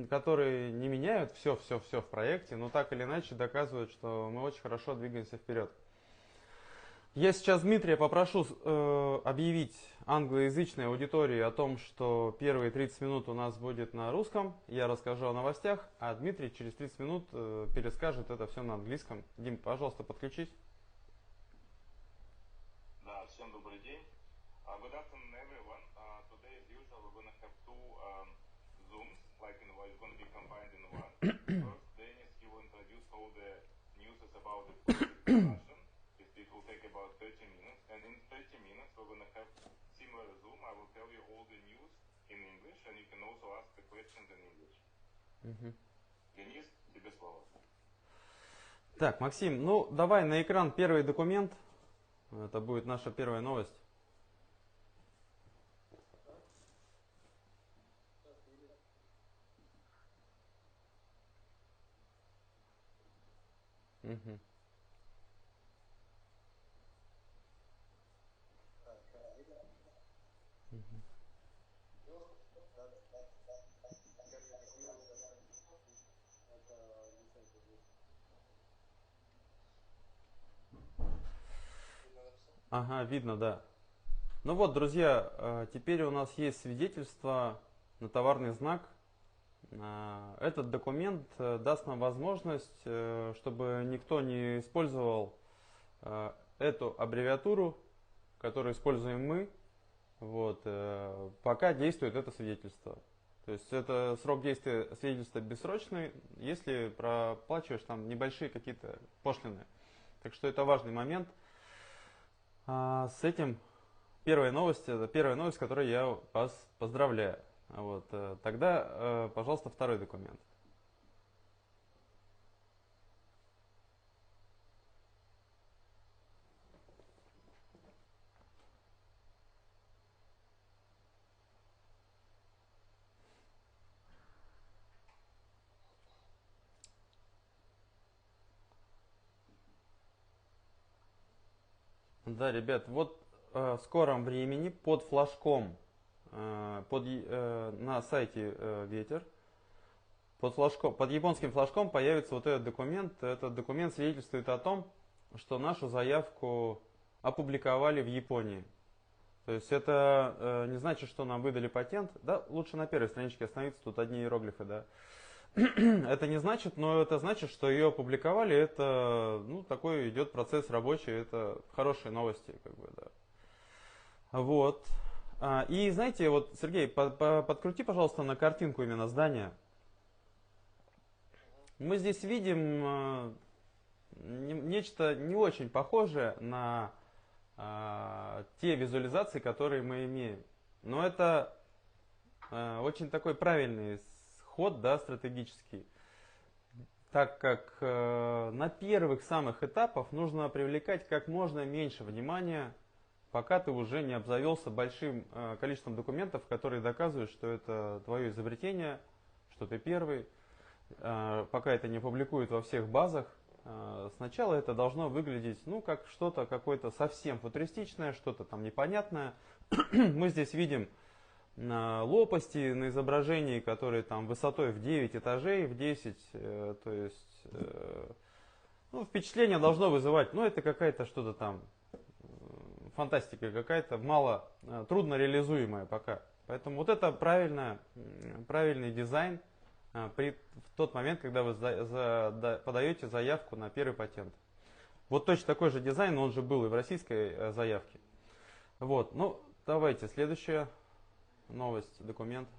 которые не меняют все в проекте, но так или иначе доказывают, что мы очень хорошо двигаемся вперед. Я сейчас Дмитрия попрошу объявить англоязычной аудитории о том, что первые 30 минут у нас будет на русском, я расскажу о новостях, а Дмитрий через 30 минут перескажет это все на английском. Дим, пожалуйста, подключись. Да, всем добрый день. Good afternoon, everyone. Today, as usual, we're going to have two Zooms, like in it's going to be combined in one. First, Dennis, he will introduce all the news about the discussion. It will take about 30 minutes. And in 30 minutes, we're going to have similar Zoom. I will tell you all the news in English, and you can also ask the questions in English. Денис, тебе слово. Так, Максим, ну давай на экран первый документ. Это будет наша первая новость. Угу. Ага, видно, да. Ну вот, друзья, теперь у нас есть свидетельство на товарный знак. Этот документ даст нам возможность, чтобы никто не использовал эту аббревиатуру, которую используем мы, вот, пока действует это свидетельство. То есть это срок действия свидетельства бессрочный, если проплачиваешь там небольшие какие-то пошлины. Так что это важный момент. С этим первая новость, это первая новость, которой я вас поздравляю. Вот, тогда, пожалуйста, второй документ. Да, ребят, вот в скором времени под флажком на сайте Ветер под японским флажком появится вот этот документ. Этот документ свидетельствует о том, что нашу заявку опубликовали в Японии. То есть это не значит, что нам выдали патент. Да, лучше на первой страничке остановиться, тут одни иероглифы, да. Это не значит, но это значит, что ее опубликовали. Это, ну, такой идет процесс рабочий, это хорошие новости, как бы, да. Вот. И знаете, вот, Сергей, подкрути, пожалуйста, на картинку именно здания. Мы здесь видим нечто не очень похожее на те визуализации, которые мы имеем. Но это очень такой правильный ход, да, стратегический. Так как на первых самых этапах нужно привлекать как можно меньше внимания, пока ты уже не обзавелся большим количеством документов, которые доказывают, что это твое изобретение, что ты первый. Пока это не публикуют во всех базах, сначала это должно выглядеть, ну, как что-то какое-то совсем футуристичное, что-то там непонятное. Мы здесь видим лопасти на изображении, которые там высотой в 9 этажей, в 10, то есть, ну, впечатление должно вызывать, ну, это какая-то что-то там, фантастика какая-то, мало, трудно реализуемая пока. Поэтому вот это правильный дизайн в тот момент, когда вы подаете заявку на первый патент. Вот точно такой же дизайн, он же был и в российской заявке. Вот, ну, давайте, следующая новость, документ.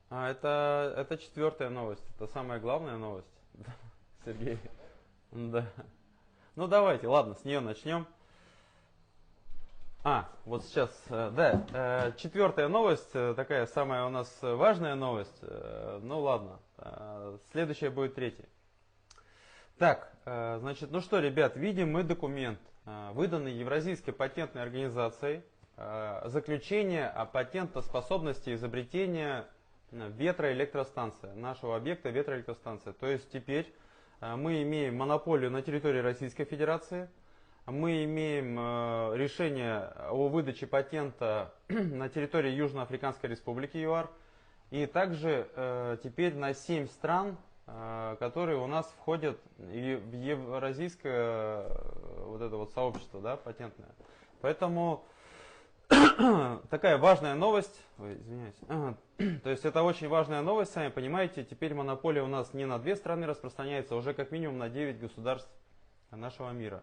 Это четвертая новость, это самая главная новость, Сергей. Да. Ну давайте, ладно, с нее начнем. Вот сейчас, да, четвертая новость, такая самая у нас важная новость. Ну ладно, следующая будет третья. Так, значит, ну что, ребят, видим мы документ, выданный Евразийской патентной организацией, заключение о патентоспособности изобретения ветроэлектростанции, нашего объекта ветроэлектростанция. То есть теперь мы имеем монополию на территории Российской Федерации, мы имеем решение о выдаче патента на территории Южноафриканской Республики ЮАР, и также теперь на 7 стран, которые у нас входят в евразийское вот это вот сообщество, да, патентное. Поэтому такая важная новость, ой, извиняюсь, то есть это очень важная новость, сами понимаете, теперь монополия у нас не на 2 страны распространяется, а уже как минимум на 9 государств нашего мира.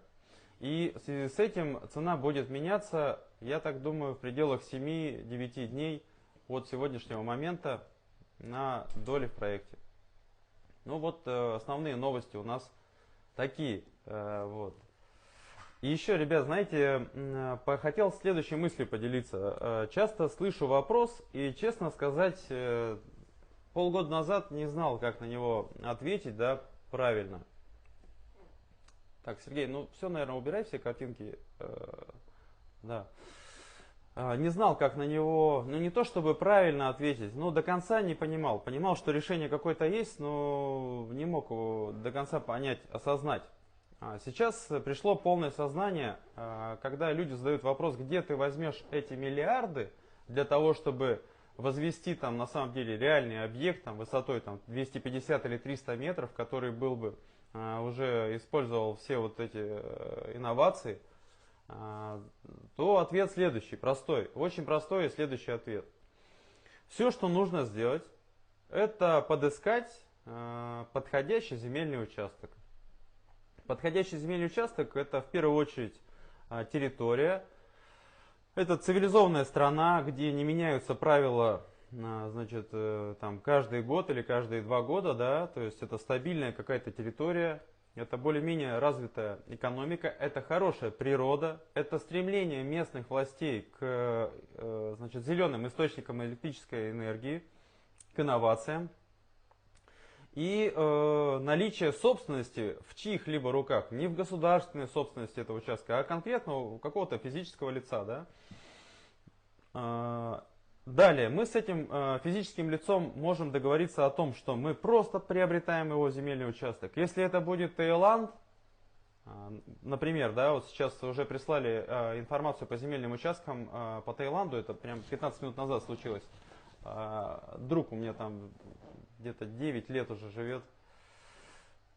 И в связи с этим цена будет меняться, я так думаю, в пределах 7-9 дней от сегодняшнего момента на доли в проекте. Ну вот основные новости у нас такие. Вот. И еще, ребят, знаете, хотел следующей мыслью поделиться. Часто слышу вопрос, и, честно сказать, полгода назад не знал, как на него ответить, да, правильно. Так, Сергей, ну все, наверное, убирай все картинки. Да. Не знал, как на него, ну не то чтобы правильно ответить, но до конца не понимал. Понимал, что решение какое-то есть, но не мог его до конца понять, осознать. Сейчас пришло полное сознание, когда люди задают вопрос, где ты возьмешь эти миллиарды для того, чтобы возвести там на самом деле реальный объект там, высотой там, 250 или 300 метров, который был бы уже использовал все вот эти инновации, то ответ следующий, простой, очень простой и следующий ответ. Все, что нужно сделать, это подыскать подходящий земельный участок. Подходящий земельный участок — это в первую очередь территория. Это цивилизованная страна, где не меняются правила, значит, там, каждый год или каждые 2 года, да, то есть это стабильная какая-то территория. Это более-менее развитая экономика, это хорошая природа, это стремление местных властей к значит, зеленым источникам электрической энергии, к инновациям. И наличие собственности в чьих-либо руках, не в государственной собственности этого участка, а конкретно у какого-то физического лица. Да? Далее, мы с этим физическим лицом можем договориться о том, что мы просто приобретаем его земельный участок. Если это будет Таиланд, например, да, вот сейчас уже прислали информацию по земельным участкам по Таиланду, это прям 15 минут назад случилось. Друг у меня там где-то 9 лет уже живет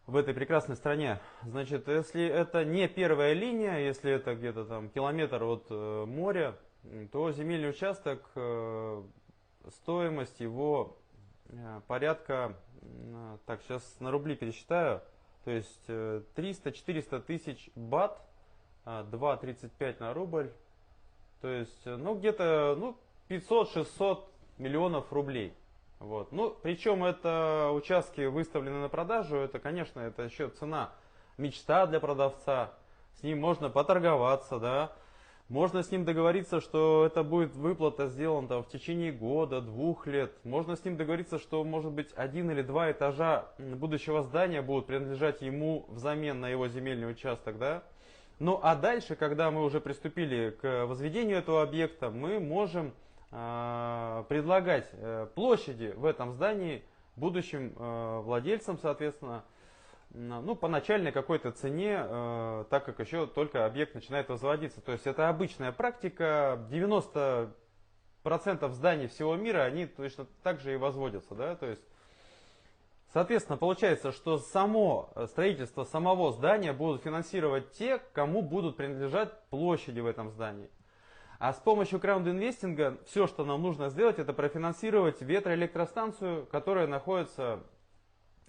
в этой прекрасной стране. Значит, если это не первая линия, если это где-то там километр от моря, то земельный участок, стоимость его порядка, так, сейчас на рубли пересчитаю, то есть 300-400 тысяч бат, 2,35 на рубль, то есть, ну, где-то 500-600 миллионов рублей. Вот. Ну, причем это участки выставлены на продажу, это, конечно, это еще цена, мечта для продавца, с ним можно поторговаться, да. Можно с ним договориться, что это будет выплата сделана там, в течение года, 2 лет. Можно с ним договориться, что, может быть, 1 или 2 этажа будущего здания будут принадлежать ему взамен на его земельный участок. Да? Ну а дальше, когда мы уже приступили к возведению этого объекта, мы можем предлагать площади в этом здании будущим владельцам, соответственно, ну, по начальной какой-то цене, так как еще только объект начинает возводиться. То есть это обычная практика, 90% зданий всего мира, они точно так же и возводятся. Да? То есть, соответственно, получается, что само строительство самого здания будут финансировать те, кому будут принадлежать площади в этом здании. А с помощью краунд-инвестинга все, что нам нужно сделать, это профинансировать ветроэлектростанцию, которая находится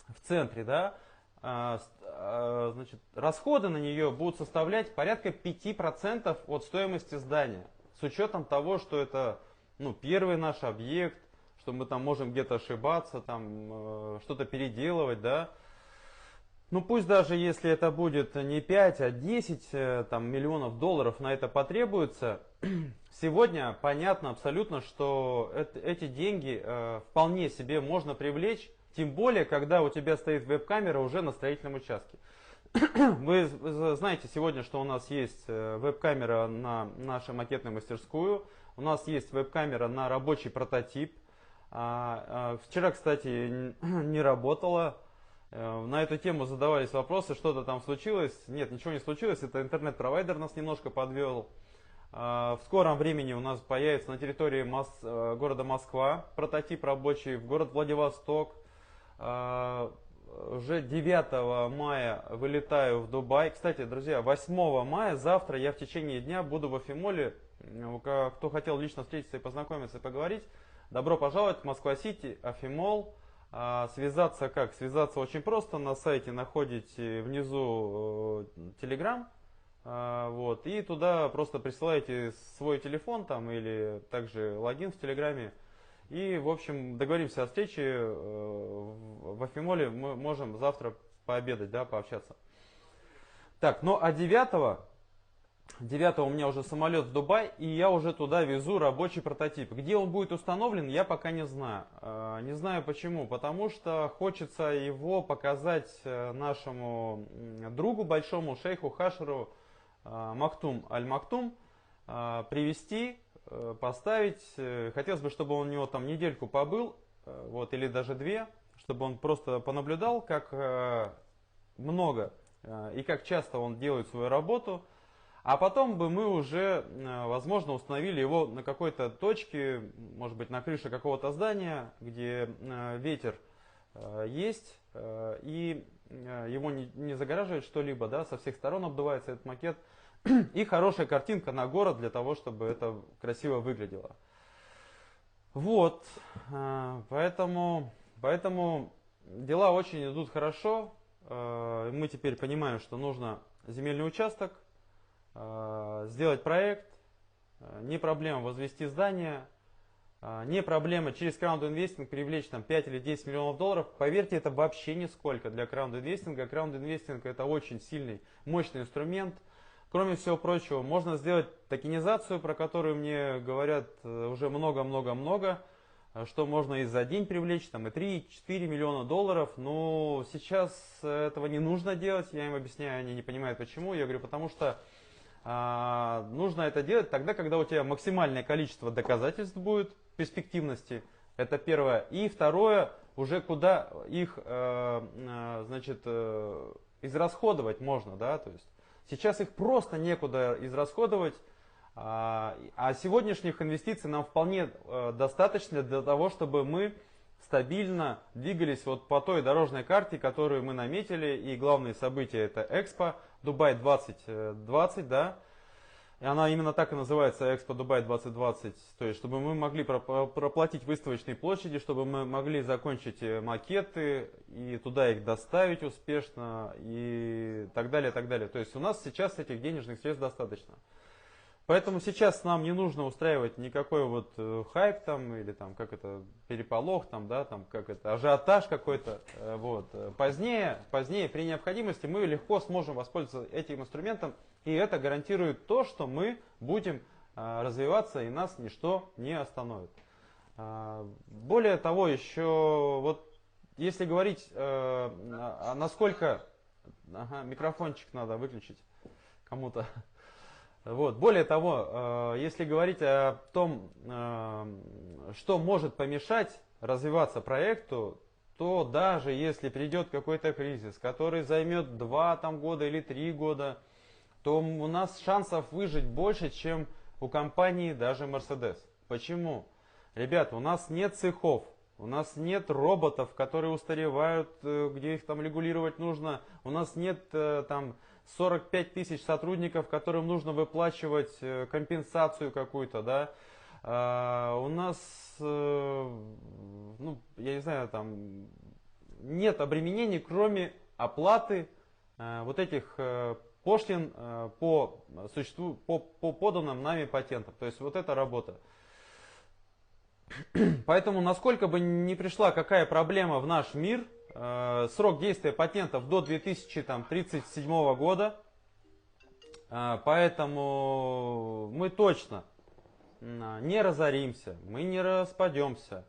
в центре, да? Значит, расходы на нее будут составлять порядка 5% от стоимости здания. С учетом того, что это первый наш объект, что мы там можем где-то ошибаться, там, что-то переделывать. Да? Ну пусть даже если это будет не 5, а 10 там, миллионов долларов на это потребуется, сегодня понятно абсолютно, что эти деньги вполне себе можно привлечь. Тем более, когда у тебя стоит веб-камера уже на строительном участке. Вы знаете сегодня, что у нас есть веб-камера на нашу макетную мастерскую. У нас есть веб-камера на рабочий прототип. Вчера, кстати, не работала. На эту тему задавались вопросы, что-то там случилось. Нет, ничего не случилось, это интернет-провайдер нас немножко подвел. В скором времени у нас появится на территории города Москва прототип рабочий, в город Владивосток. Уже 9 мая вылетаю в Дубай. Кстати, друзья, 8 мая, завтра я в течение дня буду в Афимоле. Кто хотел лично встретиться и познакомиться, и поговорить, добро пожаловать в Москва-Сити, Афимол. Связаться как? Связаться очень просто. На сайте находите внизу Telegram. Вот, и туда просто присылаете свой телефон там, или также логин в Телеграме. И, в общем, договоримся о встрече в Афимоле. Мы можем завтра пообедать, да, пообщаться. Так, ну а 9 у меня уже самолет в Дубай, и я уже туда везу рабочий прототип. Где он будет установлен, я пока не знаю. Не знаю почему, потому что хочется его показать нашему другу, большому шейху Хашеру Мактум Аль-Мактум, привезти, поставить. Хотелось бы, чтобы он у него там недельку побыл, вот, или даже 2, чтобы он просто понаблюдал, как много и как часто он делает свою работу. А потом бы мы уже, возможно, установили его на какой-то точке, может быть, на крыше какого-то здания, где ветер есть, и его не загораживает что-либо, да, со всех сторон обдувается этот макет. И хорошая картинка на город для того, чтобы это красиво выглядело. Вот, поэтому дела очень идут хорошо. Мы теперь понимаем, что нужно земельный участок, сделать проект, не проблема возвести здание, не проблема через краунд-инвестинг привлечь там 5 или 10 миллионов долларов. Поверьте, это вообще нисколько для краунд-инвестинга. Краунд-инвестинг это очень сильный, мощный инструмент. Кроме всего прочего, можно сделать токенизацию, про которую мне говорят уже много-много-много, что можно и за день привлечь, там, и 3-4 миллиона долларов. Но сейчас этого не нужно делать, я им объясняю, они не понимают почему. Я говорю, потому что нужно это делать тогда, когда у тебя максимальное количество доказательств будет перспективности. Это первое. И второе, уже куда их израсходовать можно, да, то есть сейчас их просто некуда израсходовать, а сегодняшних инвестиций нам вполне достаточно для того, чтобы мы стабильно двигались вот по той дорожной карте, которую мы наметили. И главные события это Экспо Дубай 2020, да. И она именно так и называется, Экспо Дубай 2020. То есть, чтобы мы могли проплатить выставочные площади, чтобы мы могли закончить макеты и туда их доставить успешно и так далее, так далее. То есть, у нас сейчас этих денежных средств достаточно. Поэтому сейчас нам не нужно устраивать никакой вот хайп там или там как это переполох там, да, там как это ажиотаж какой-то. Вот. Позднее при необходимости мы легко сможем воспользоваться этим инструментом, и это гарантирует то, что мы будем развиваться и нас ничто не остановит. Более того, еще вот если говорить, насколько микрофончик надо выключить кому-то. Вот. Более того, если говорить о том, что может помешать развиваться проекту, то даже если придет какой-то кризис, который займет 2 года или 3 года, то у нас шансов выжить больше, чем у компании даже Mercedes. Почему? Ребята, у нас нет цехов, у нас нет роботов, которые устаревают, где их там регулировать нужно, у нас нет там 45 тысяч сотрудников, которым нужно выплачивать компенсацию какую-то, да. У нас, ну, я не знаю, там нет обременений, кроме оплаты вот этих пошлин по поданным нами патентам. То есть вот эта работа. Поэтому, насколько бы ни пришла какая проблема в наш мир, срок действия патентов до 2037 года, поэтому мы точно не разоримся, мы не распадемся,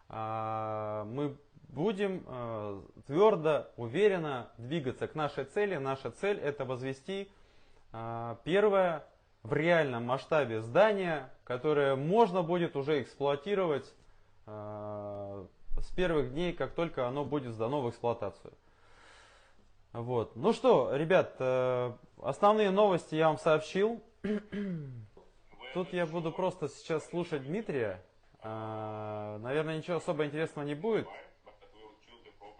мы будем твердо, уверенно двигаться к нашей цели. Наша цель это возвести первое в реальном масштабе здание, которое можно будет уже эксплуатировать с первых дней, как только оно будет сдано в эксплуатацию. Вот. Ну что, ребят, основные новости я вам сообщил. Тут я буду просто сейчас слушать Дмитрия. Наверное, ничего особо интересного не будет.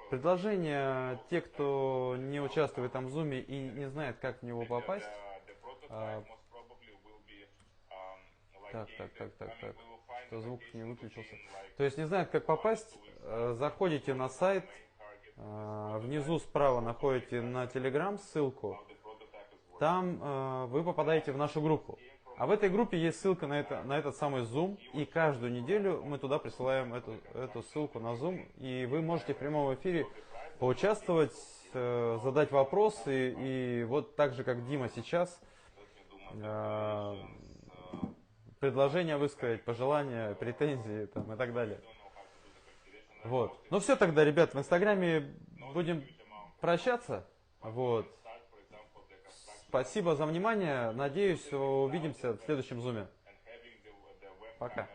Предложение, те, кто не участвует там в зуме и не знает, как в него попасть. Так. Что звук не выключился. То есть не знает, как попасть. Заходите на сайт. Внизу справа находите на Telegram ссылку. Там вы попадаете в нашу группу. А в этой группе есть ссылка на этот самый Zoom. И каждую неделю мы туда присылаем эту ссылку на Zoom. И вы можете в прямом эфире поучаствовать, задать вопросы. И вот так же, как Дима сейчас, предложения высказать, пожелания, претензии там, и так далее. Вот. Ну все тогда, ребят, в Инстаграме будем прощаться. Вот. Спасибо за внимание. Надеюсь, увидимся в следующем зуме. Пока.